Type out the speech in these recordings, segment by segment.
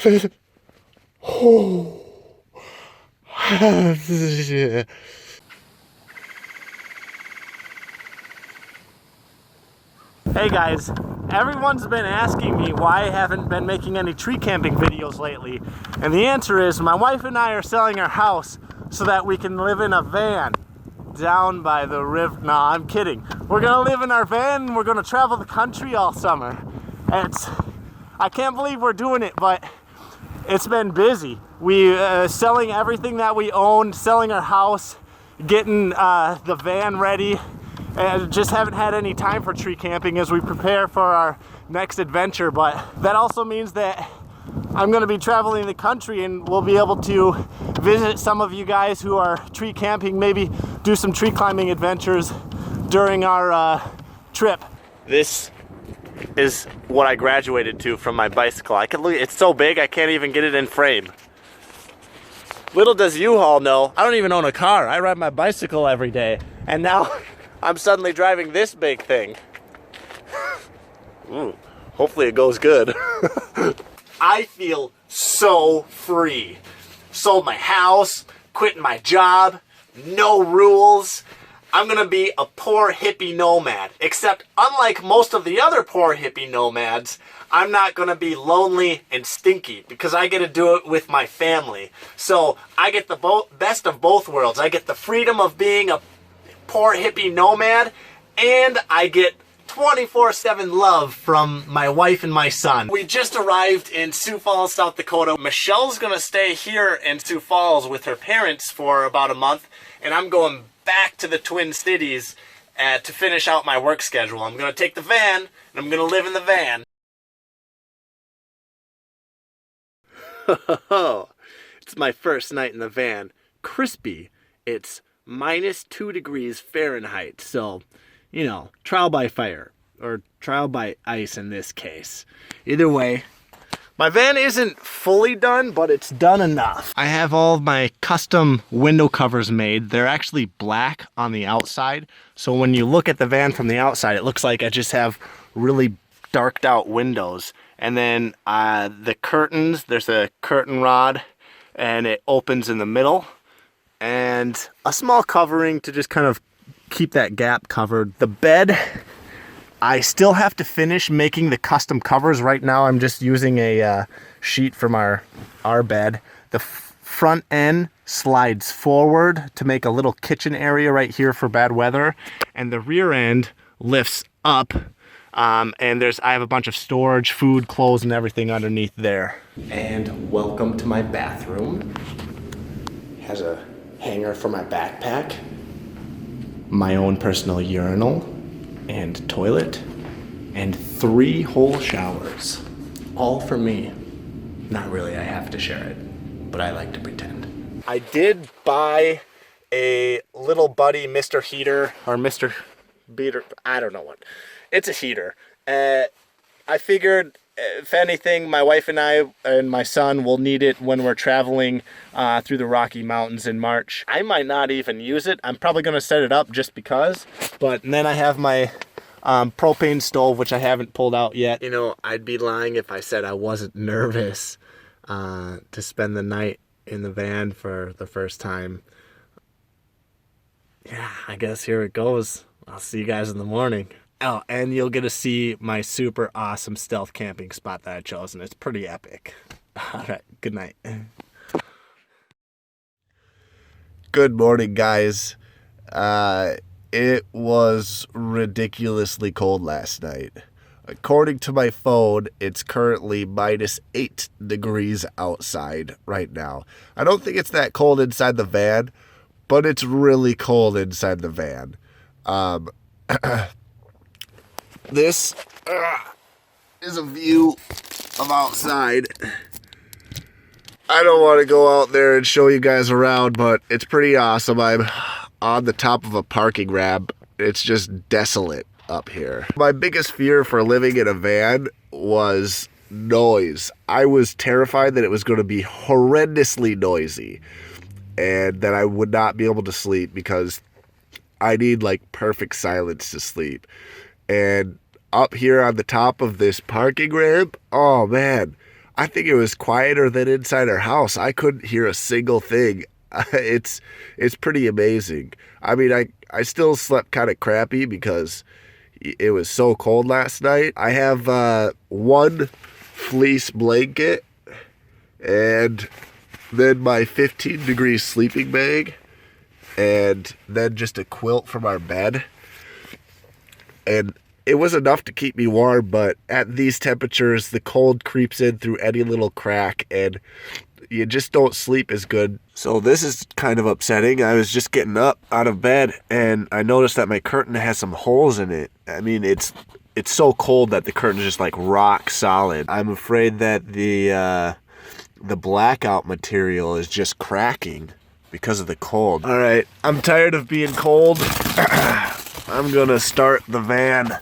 Oh. Hey guys, everyone's been asking me why I haven't been making any tree camping videos lately, and the answer is my wife and I are selling our house so that we can live in a van down by the river. No, I'm kidding. We're gonna live in our van and we're gonna travel the country all summer. I can't believe we're doing it, but it's been busy. We selling everything that we own, selling our house, getting the van ready, and just haven't had any time for tree camping as we prepare for our next adventure. But that also means that I'm going to be traveling the country and we'll be able to visit some of you guys who are tree camping, maybe do some tree climbing adventures during our trip. This is what I graduated to from my bicycle. I can look, it's so big I can't even get it in frame. Little does you all know, I don't even own a car. I ride my bicycle every day, and now I'm suddenly driving this big thing. Ooh, hopefully it goes good. I feel so free. Sold my house, quitting my job, no rules. I'm gonna be a poor hippie nomad, except unlike most of the other poor hippie nomads, I'm not gonna be lonely and stinky because I get to do it with my family. So I get the best of both worlds. I get the freedom of being a poor hippie nomad, and I get 24/7 love from my wife and my son. We just arrived in Sioux Falls, South Dakota. Michelle's gonna stay here in Sioux Falls with her parents for about a month, and I'm going back to the Twin Cities to finish out my work schedule. I'm gonna take the van, and I'm gonna live in the van. It's my first night in the van. Crispy. It's -2 degrees Fahrenheit, so, you know, trial by fire, or trial by ice in this case. Either way, my van isn't fully done, but it's done enough. I have all of my custom window covers made. They're actually black on the outside, so when you look at the van from the outside, it looks like I just have really darked out windows. And then the curtains, there's a curtain rod, and it opens in the middle, and a small covering to just kind of keep that gap covered. The bed, I still have to finish making the custom covers. Right now I'm just using a sheet from our bed. The front end slides forward to make a little kitchen area right here for bad weather, and the rear end lifts up, and I have a bunch of storage, food, clothes, and everything underneath there. And welcome to my bathroom. Has a hanger for my backpack, my own personal urinal and toilet, and 3 whole showers, all for me. Not really, I have to share it, but I like to pretend. I did buy a little buddy Mr. Heater, or Mr. Beater, I don't know what. It's a heater. I figured, if anything, my wife and I and my son will need it when we're traveling through the Rocky Mountains in March. I might not even use it. I'm probably going to set it up just because. But then I have my propane stove, which I haven't pulled out yet. You know, I'd be lying if I said I wasn't nervous to spend the night in the van for the first time. Yeah, I guess here it goes. I'll see you guys in the morning. Oh, and you'll get to see my super awesome stealth camping spot that I've chosen. It's pretty epic. All right, good night. Good morning, guys. It was ridiculously cold last night. According to my phone, it's currently -8 degrees outside right now. I don't think it's that cold inside the van, but it's really cold inside the van. This is a view of outside. I don't want to go out there and show you guys around, but it's pretty awesome. I'm on the top of a parking ramp. It's just desolate up here. My biggest fear for living in a van was noise. I was terrified that it was going to be horrendously noisy and that I would not be able to sleep because I need like perfect silence to sleep. And up here on the top of this parking ramp, oh man, I think it was quieter than inside our house. I couldn't hear a single thing. It's pretty amazing. I mean, I still slept kind of crappy because it was so cold last night. I have one fleece blanket and then my 15-degree sleeping bag and then just a quilt from our bed. And it was enough to keep me warm, but at these temperatures, the cold creeps in through any little crack and you just don't sleep as good. So this is kind of upsetting. I was just getting up out of bed and I noticed that my curtain has some holes in it. I mean, it's so cold that the curtain is just like rock solid. I'm afraid that the blackout material is just cracking because of the cold. All right, I'm tired of being cold. I'm gonna start the van.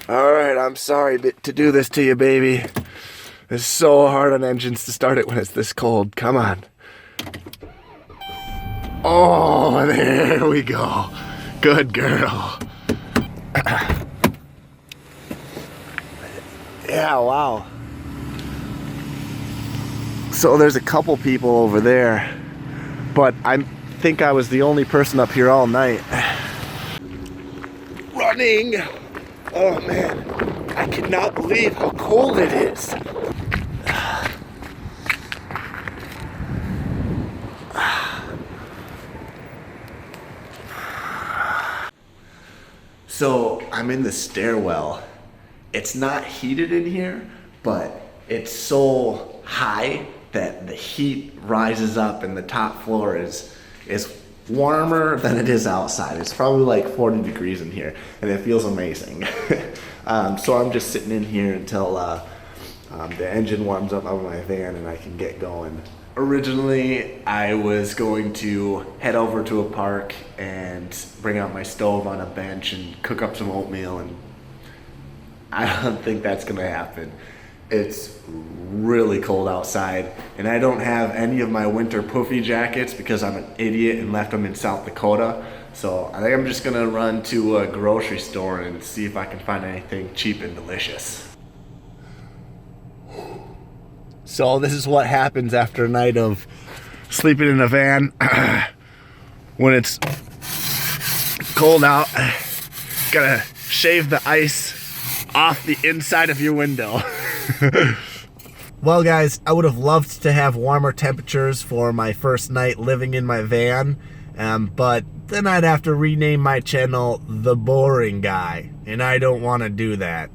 All right, I'm sorry to do this to you, baby. It's so hard on engines to start it when it's this cold. Come on. Oh, there we go. Good girl. Yeah, wow. So there's a couple people over there, but I think I was the only person up here all night. Running. Oh man, I cannot believe how cold it is. So I'm in the stairwell. It's not heated in here, but it's so high that the heat rises up and the top floor is warmer than it is outside. It's probably like 40 degrees in here and it feels amazing. So I'm just sitting in here until the engine warms up on my van and I can get going. Originally, I was going to head over to a park and bring out my stove on a bench and cook up some oatmeal, and I don't think that's gonna happen. It's really cold outside and I don't have any of my winter puffy jackets because I'm an idiot and left them in South Dakota. So I think I'm just gonna run to a grocery store and see if I can find anything cheap and delicious. So this is what happens after a night of sleeping in a van. When it's cold out, gotta shave the ice off the inside of your window. Well guys, I would have loved to have warmer temperatures for my first night living in my van, but then I'd have to rename my channel The Boring Guy, and I don't want to do that.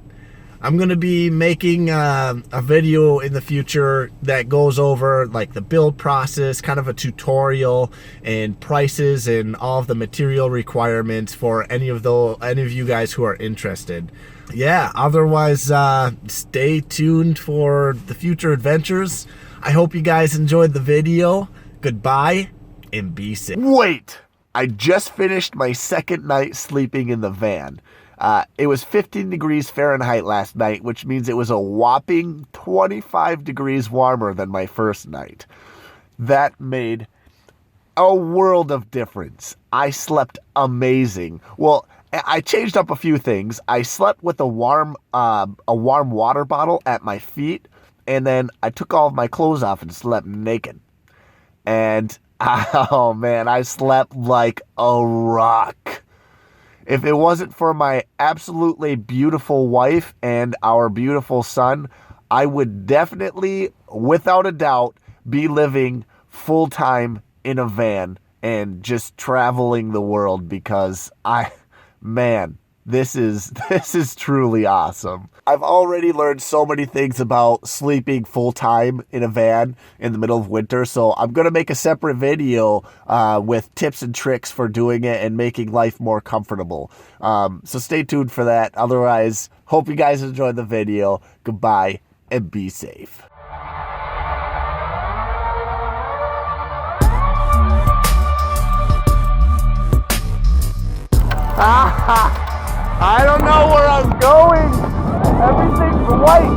I'm going to be making a video in the future that goes over like the build process, kind of a tutorial, and prices and all of the material requirements for any of you guys who are interested. Yeah, otherwise stay tuned for the future adventures. I hope you guys enjoyed the video. Goodbye and be safe. Wait, I just finished my second night sleeping in the van. It was 15 degrees Fahrenheit last night, which means it was a whopping 25 degrees warmer than my first night. That made a world of difference. I slept amazing. Well, I changed up a few things. I slept with a warm water bottle at my feet, and then I took all of my clothes off and slept naked. And, oh man, I slept like a rock. If it wasn't for my absolutely beautiful wife and our beautiful son, I would definitely, without a doubt, be living full-time in a van and just traveling the world because man, this is truly awesome. I've already learned so many things about sleeping full-time in a van in the middle of winter, so I'm going to make a separate video with tips and tricks for doing it and making life more comfortable. So stay tuned for that. Otherwise, hope you guys enjoyed the video. Goodbye and be safe. I don't know where I'm going. Everything's white.